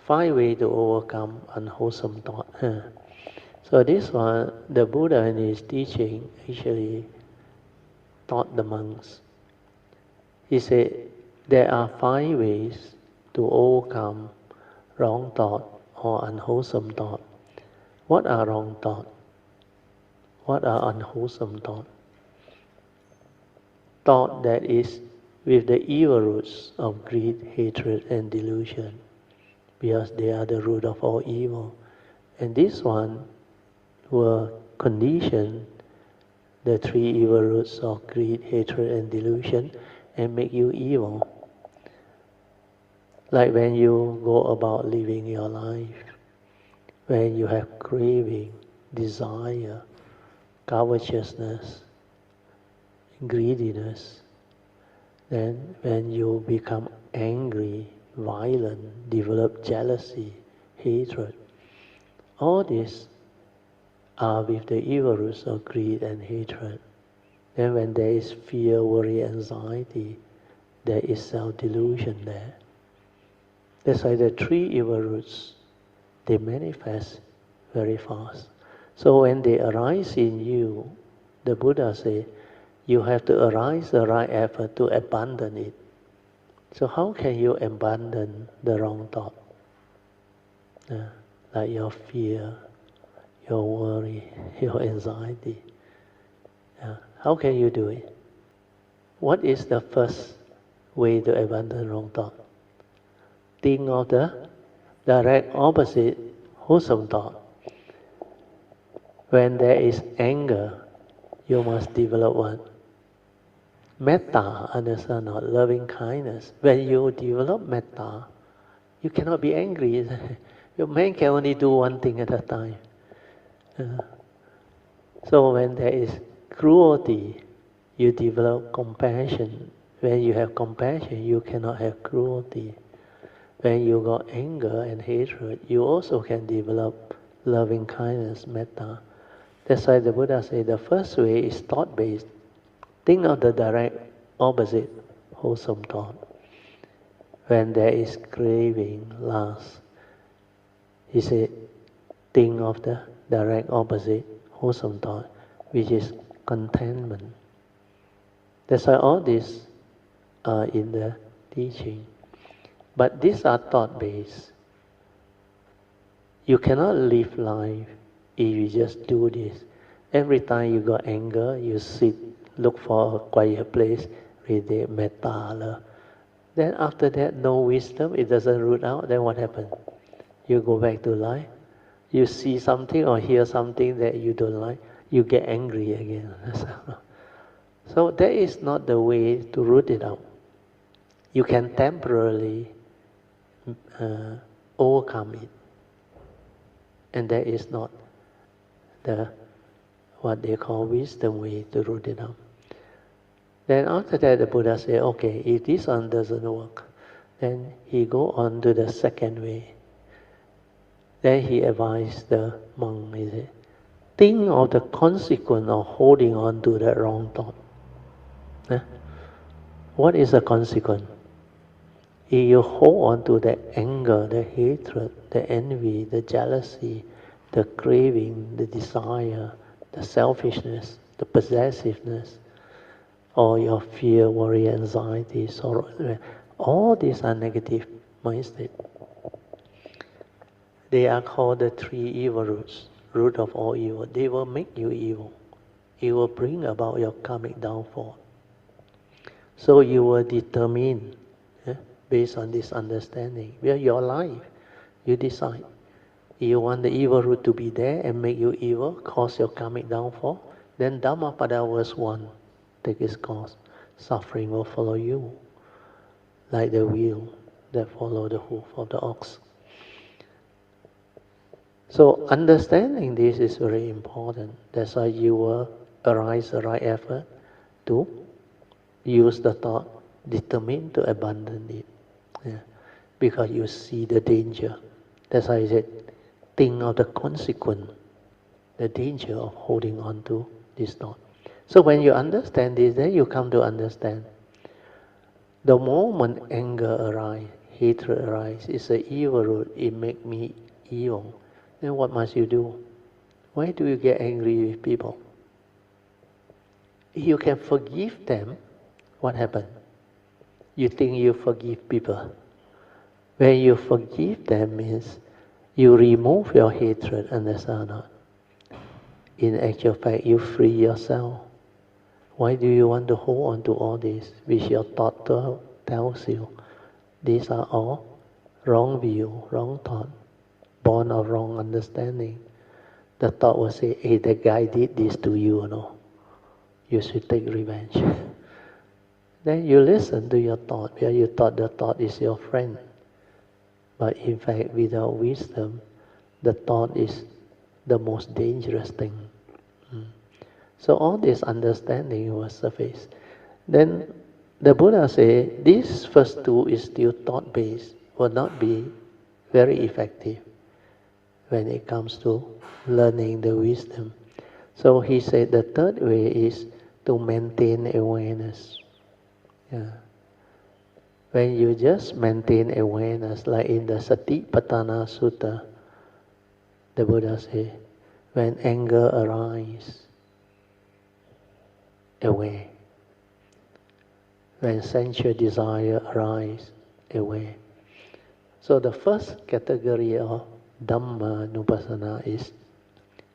5 ways to overcome unwholesome thought. So this one, the Buddha in his teaching actually taught the monks. He said, there are 5 ways to overcome wrong thought or unwholesome thought. What are wrong thought? What are unwholesome thought? Thought that is with the evil roots of greed, hatred, and delusion, because they are the root of all evil. And this one will condition the 3 evil roots of greed, hatred, and delusion and make you evil. Like when you go about living your life, when you have craving, desire, covetousness, greediness, then when you become angry, violent, develop jealousy, hatred, all these are with the evil roots of greed and hatred. Then when there is fear, worry, anxiety, there is self-delusion there. That's why the 3 evil roots, they manifest very fast. So when they arise in you, the Buddha said, you have to arise the right effort to abandon it. So how can you abandon the wrong thought? Like your fear, your worry, your anxiety. How can you do it? What is the first way to abandon wrong thought? Think of the direct opposite, wholesome thought. When there is anger, you must develop what? Metta, understand not? Loving kindness. When you develop metta, you cannot be angry. Your mind can only do one thing at a time. So when there is cruelty, you develop compassion. When you have compassion, you cannot have cruelty. When you got anger and hatred, you also can develop loving kindness, metta. That's why the Buddha said the first way is thought-based. Think of the direct opposite, wholesome thought. When there is craving, lust, he said, think of the direct opposite, wholesome thought, which is contentment. That's why all these are in the teaching. But these are thought-based. You cannot live life if you just do this. Every time you got anger, you sit, look for a quiet place, read the metta. Then after that, no wisdom, it doesn't root out, then what happens? You go back to life. You see something or hear something that you don't like, you get angry again. So that is not the way to root it out. You can temporarily overcome it. And that is not the what they call wisdom way to root it out. Then after that the Buddha said, okay, if this one doesn't work, then he go on to the second way. Then he advised the monk, he said, think of the consequence of holding on to that wrong thought. What is the consequence? If you hold on to the anger, the hatred, the envy, the jealousy, the craving, the desire, the selfishness, the possessiveness, or your fear, worry, anxiety, sorrow, all these are negative mindset. They are called the 3 evil roots, root of all evil. They will make you evil. It will bring about your karmic downfall. So you will determine, based on this understanding, your life, you decide. You want the evil root to be there and make you evil, cause your karmic downfall, then Dhammapada verse 1 take its course. Suffering will follow you, like the wheel that follow the hoof of the ox. So understanding this is very important. That's why you will arise the right effort to use the thought, determined to abandon it. Because you see the danger. That's why I said, think of the consequence, the danger of holding on to this thought. So when you understand this, then you come to understand. The moment anger arises, hatred arises. It's an evil root. It makes me evil. Then what must you do? Why do you get angry with people? If you can forgive them, what happens? You think you forgive people. When you forgive them means you remove your hatred, understand or not? In actual fact, you free yourself. Why do you want to hold on to all this, which your thought tells you? These are all wrong view, wrong thought, born of wrong understanding. The thought will say, hey, that guy did this to you, no? You should take revenge. Then you listen to your thought, because you thought the thought is your friend. But in fact, without wisdom, the thought is the most dangerous thing. So all this understanding will surface. Then the Buddha said, this first two is still thought-based, will not be very effective when it comes to learning the wisdom. So he said the third way is to maintain awareness. Yeah. When you just maintain awareness, like in the Satipatthana Sutra, the Buddha said, when anger arises, aware. When sensual desire arises, aware. So the first category of Dhamma Nupassana is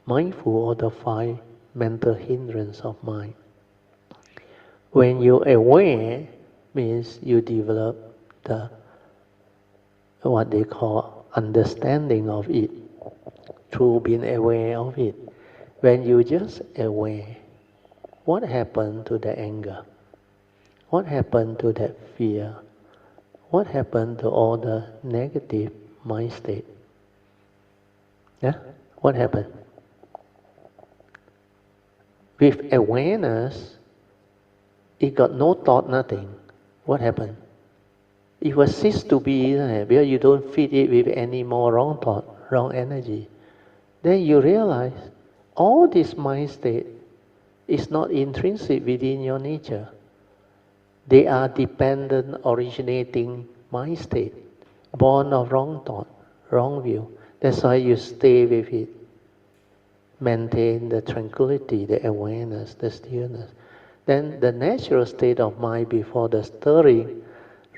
mindful of the 5 mental hindrances of mind. When you aware, means you develop the what they call understanding of it through being aware of it. When you just aware, what happened to the anger? What happened to that fear? What happened to all the negative mind state? Yeah? What happened? With awareness, it got no thought, nothing. What happened? It will cease to be, because you don't feed it with any more wrong thought, wrong energy. Then you realize all this mind state is not intrinsic within your nature. They are dependent, originating mind state, born of wrong thought, wrong view. That's why you stay with it. Maintain the tranquility, the awareness, the stillness. Then the natural state of mind before the stirring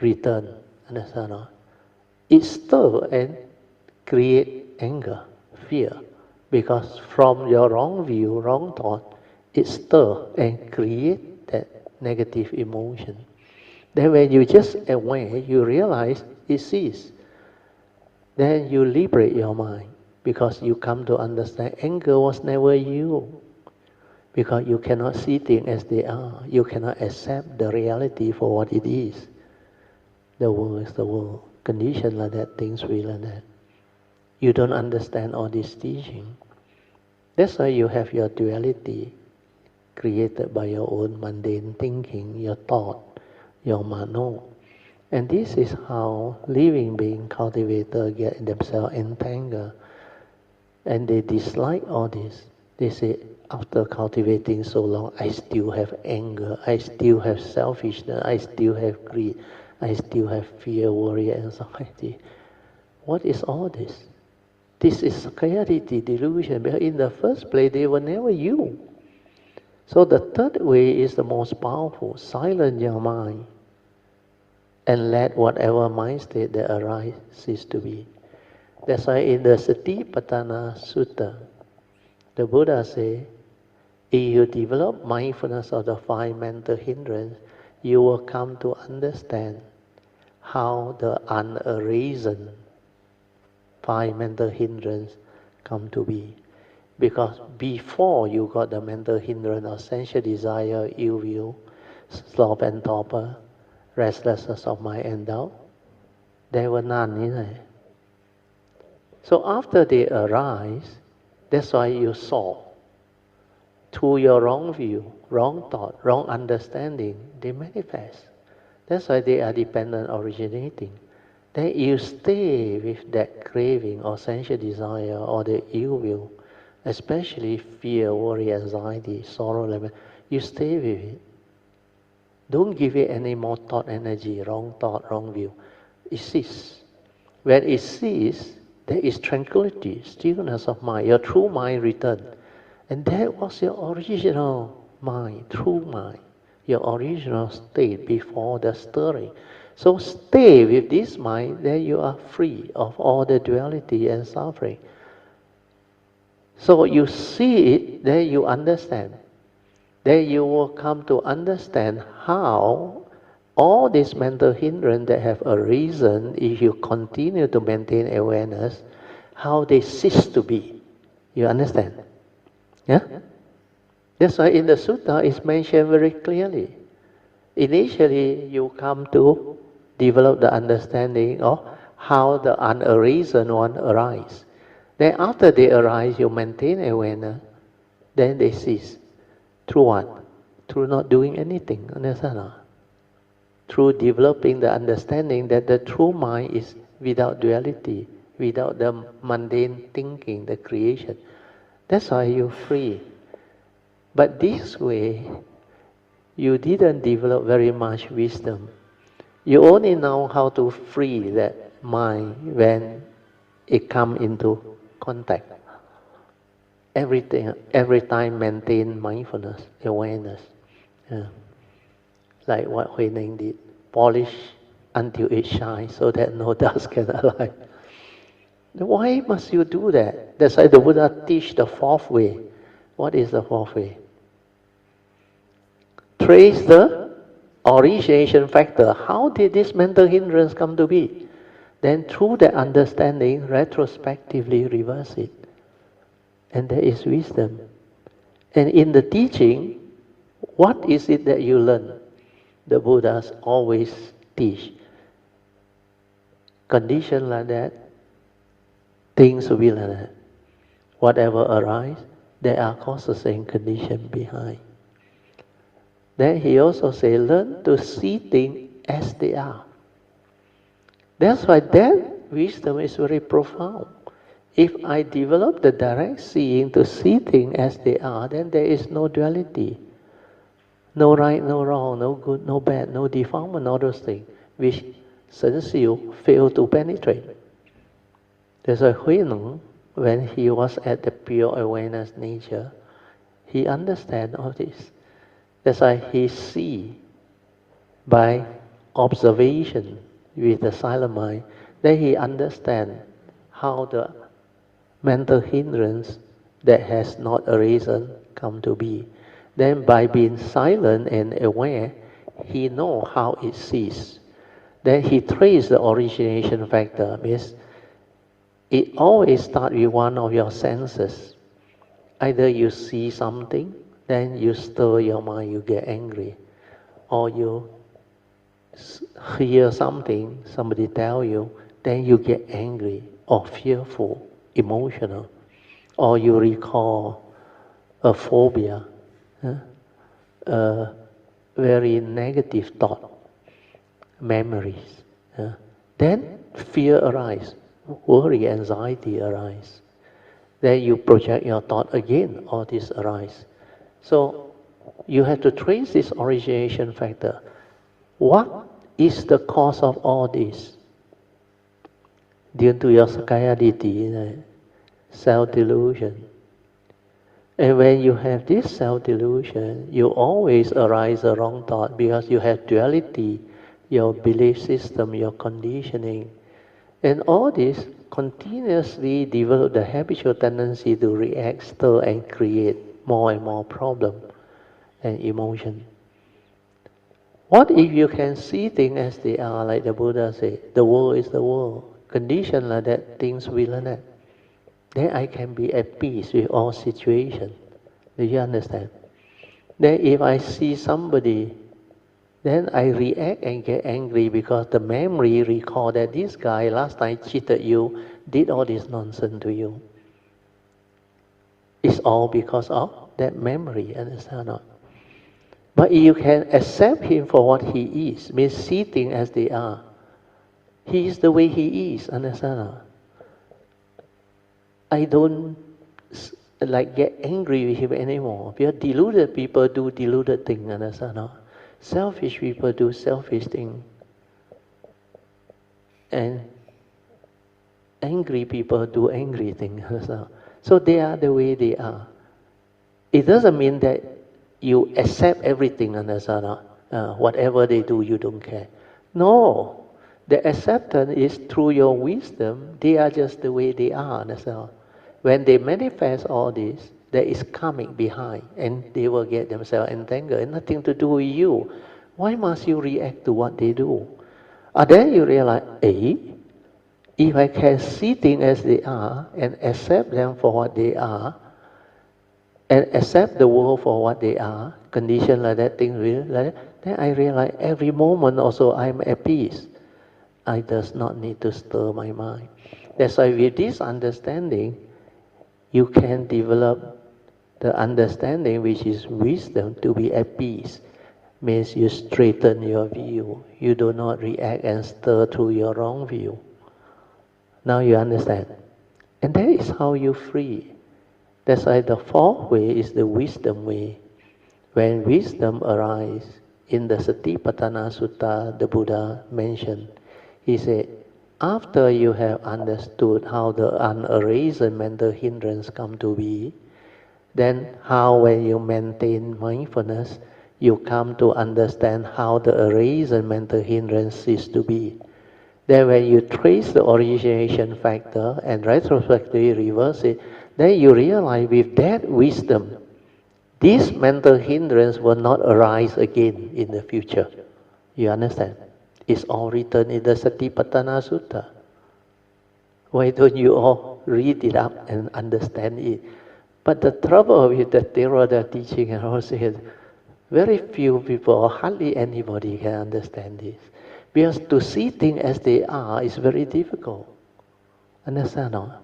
return. Understand? It stirs and creates anger, fear. Because from your wrong view, wrong thought, it stirs and creates that negative emotion. Then when you just aware, you realize it ceases. Then you liberate your mind. Because you come to understand anger was never you. Because you cannot see things as they are. You cannot accept the reality for what it is. The world is the world. Conditions like that, things will like that. You don't understand all this teaching. That's why you have your duality created by your own mundane thinking, your thought, your mano. And this is how living being cultivators get themselves entangled. And they dislike all this. They say, after cultivating so long, I still have anger, I still have selfishness, I still have greed, I still have fear, worry, anxiety. What is all this? This is clarity, delusion, because in the first place, they were never you. So the third way is the most powerful. Silence your mind and let whatever mind state that arises cease to be. That's why in the Satipatthana Sutta, the Buddha says, if you develop mindfulness of the 5 mental hindrances, you will come to understand how the unarisen 5 mental hindrances come to be. Because before you got the mental hindrance of sensual desire, ill will, sloth and torpor, restlessness of mind and doubt, there were none, isn't it? So after they arise, that's why you saw. Through your wrong view, wrong thought, wrong understanding, they manifest. That's why they are dependent originating. Then you stay with that craving or sensual desire or the ill will, especially fear, worry, anxiety, sorrow, you stay with it. Don't give it any more thought energy, wrong thought, wrong view. It ceases. When it ceases, there is tranquility, stillness of mind. Your true mind return. And that was your original mind, true mind. Your original state before the stirring. So stay with this mind, then you are free of all the duality and suffering. So you see it, then you understand. Then you will come to understand how all these mental hindrances that have arisen, if you continue to maintain awareness, how they cease to be. You understand? Yeah? That's why in the Sutta it's mentioned very clearly. Initially, you come to develop the understanding of how the unarisen one arise. Then after they arise, you maintain awareness, then they cease. Through what? Through not doing anything, understand? Through developing the understanding that the true mind is without duality, without the mundane thinking, the creation. That's why you're free. But this way, you didn't develop very much wisdom. You only know how to free that mind when it comes into contact. Everything, every time maintain mindfulness, awareness. Yeah. Like what Hui Ning did. Polish until it shines so that no dust can alight. Why must you do that? That's why the Buddha teach the fourth way. What is the fourth way? Trace the origination factor. How did this mental hindrance come to be? Then through that understanding, retrospectively reverse it. And there is wisdom. And in the teaching, what is it that you learn? The Buddhas always teach. Condition like that, things will be like that. Whatever arises, there are causes and conditions behind. Then he also says, learn to see things as they are. That's why that wisdom is very profound. If I develop the direct seeing to see things as they are, then there is no duality. No right, no wrong, no good, no bad, no defilement, all those things, which Sen Siu failed to penetrate. That's why Hui Neng, when he was at the pure awareness nature, he understands all this. That's why he see by observation with the silent mind, then he understands how the mental hindrance that has not arisen come to be. Then by being silent and aware, he knows how it ceases. Then he traces the origination factor. Means it always starts with one of your senses. Either you see something, then you stir your mind, you get angry. Or you hear something, somebody tell you, then you get angry or fearful, emotional. Or you recall a phobia, a very negative thought, memories. Then fear arises, worry, anxiety arise. Then you project your thought again, all this arise. So you have to trace this origination factor. What is the cause of all this? Due to your sakaya-ditthi, self-delusion. And when you have this self-delusion, you always arise a wrong thought because you have duality, your belief system, your conditioning. And all this continuously develop the habitual tendency to react, stir, and create more and more problem and emotion. What if you can see things as they are, like the Buddha said, the world is the world, condition like that, things will like that. Then I can be at peace with all situations. Do you understand? Then if I see somebody, then I react and get angry because the memory recall that this guy last time cheated you, did all this nonsense to you. It's all because of that memory, understand or not? But if you can accept him for what he is, means see things as they are. He is the way he is, understand or not? I don't like get angry with him anymore. Because deluded people do deluded things, understand or not? Selfish people do selfish things. And angry people do angry things. So they are the way they are. It doesn't mean that you accept everything, whatever they do, you don't care. No, the acceptance is through your wisdom. They are just the way they are. When they manifest all this, there is karmic behind, and they will get themselves entangled. And nothing to do with you. Why must you react to what they do? And then you realize, if I can see things as they are and accept them for what they are, and accept the world for what they are, condition like that, things like that, then I realize every moment also I'm at peace. I does not need to stir my mind. That's why with this understanding, you can develop the understanding which is wisdom to be at peace. Means you straighten your view. You do not react and stir through your wrong view. Now you understand. And that is how you free. That's why the fourth way is the wisdom way. When wisdom arises, in the Satipatthana Sutta, the Buddha mentioned, he said, after you have understood how the unarisen mental hindrance come to be, then how when you maintain mindfulness, you come to understand how the arisen mental hindrance cease to be. Then when you trace the origination factor and retrospectively reverse it, then you realize with that wisdom, this mental hindrance will not arise again in the future. You understand? It's all written in the Satipatthana Sutta. Why don't you all read it up and understand it? But the trouble with the Theravada teaching and all is very few people or hardly anybody can understand this. Because to see things as they are is very difficult. Understand or not?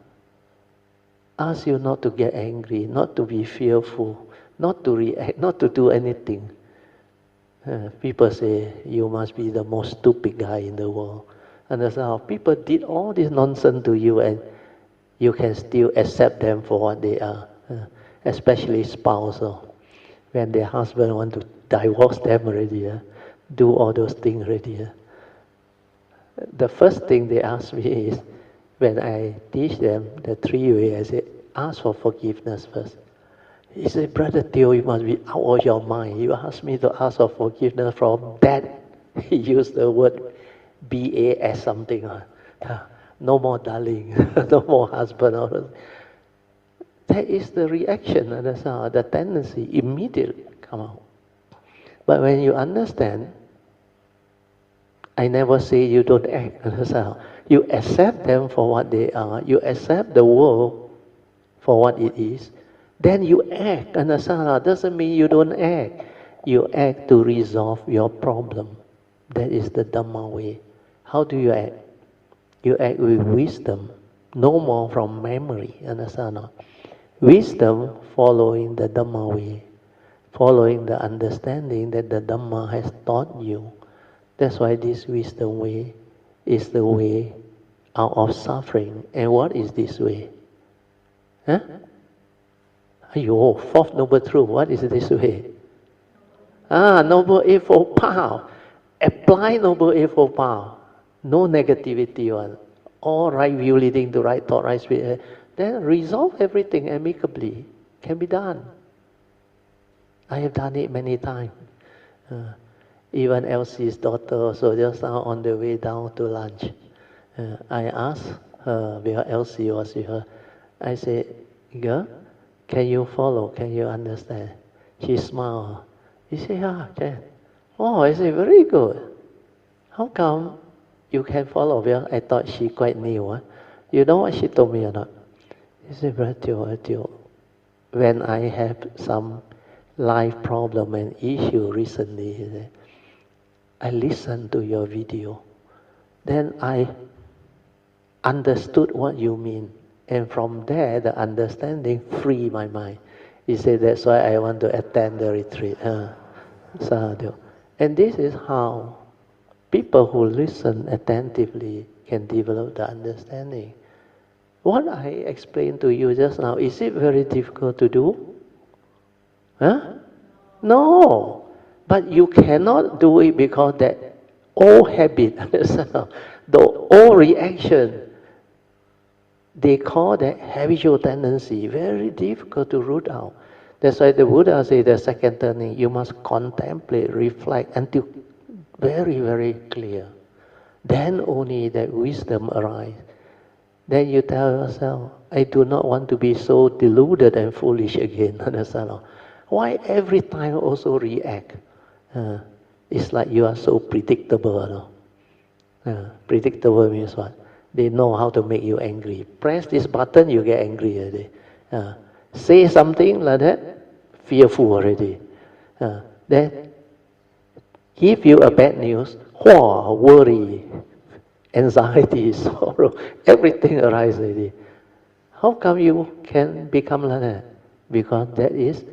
Ask you not to get angry, not to be fearful, not to react, not to do anything. People say, you must be the most stupid guy in the world. Understand how people did all this nonsense to you and you can still accept them for what they are. Especially spousal. When their husband want to divorce them already, do all those things already. The first thing they ask me is, when I teach them the 3 ways, I say, ask for forgiveness first. He said, Brother Teo, you must be out of your mind. You ask me to ask for forgiveness from that. He used the word BAS something. No more darling, no more husband. That is the reaction, the tendency immediately come out. But when you understand, I never say you don't act. You accept them for what they are. You accept the world for what it is. Then you act. Doesn't mean you don't act. You act to resolve your problem. That is the Dhamma way. How do you act? You act with wisdom. No more from memory. Wisdom following the Dhamma way. Following the understanding that the Dhamma has taught you. That's why this wisdom way is the way out of suffering. And what is this way? Fourth noble truth. What is this way? Noble eightfold path. Apply noble eightfold path. No negativity one. All right view leading to right thought, right spirit. Then resolve everything amicably. Can be done. I have done it many times. Even Elsie's daughter also, just now on the way down to lunch. I asked her, where Elsie was with her, I said, girl, can you follow? Can you understand? She smiled. She said, yeah, can. Oh, I said, very good. How come you can follow? Well, I thought she quite new. You know what she told me or not? She said, Brother Teo, when I have some life problem and issue recently, he said, I listened to your video. Then I understood what you mean. And from there, the understanding freed my mind. He said, that's why I want to attend the retreat. Sadhu. And this is how people who listen attentively can develop the understanding. What I explained to you just now, is it very difficult to do? No. But you cannot do it because that old habit, The all reaction, they call that habitual tendency, very difficult to root out. That's why the Buddha said the second turning, you must contemplate, reflect until very, very clear. Then only that wisdom arises. Then you tell yourself, I do not want to be so deluded and foolish again. Understand? Why every time also react? It's like you are so predictable. Predictable means what? They know how to make you angry. Press this button, you get angry already. Say something like that, fearful already. Then give you a bad news, worry, anxiety, sorrow, everything arises already. How come you can become like that? Because that is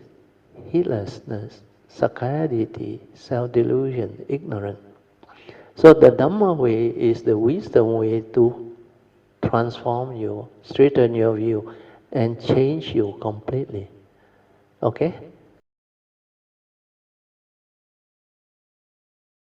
heedlessness, sakkayaditthi, self-delusion, ignorance. So the Dhamma way is the wisdom way to transform you, straighten your view, and change you completely. Okay?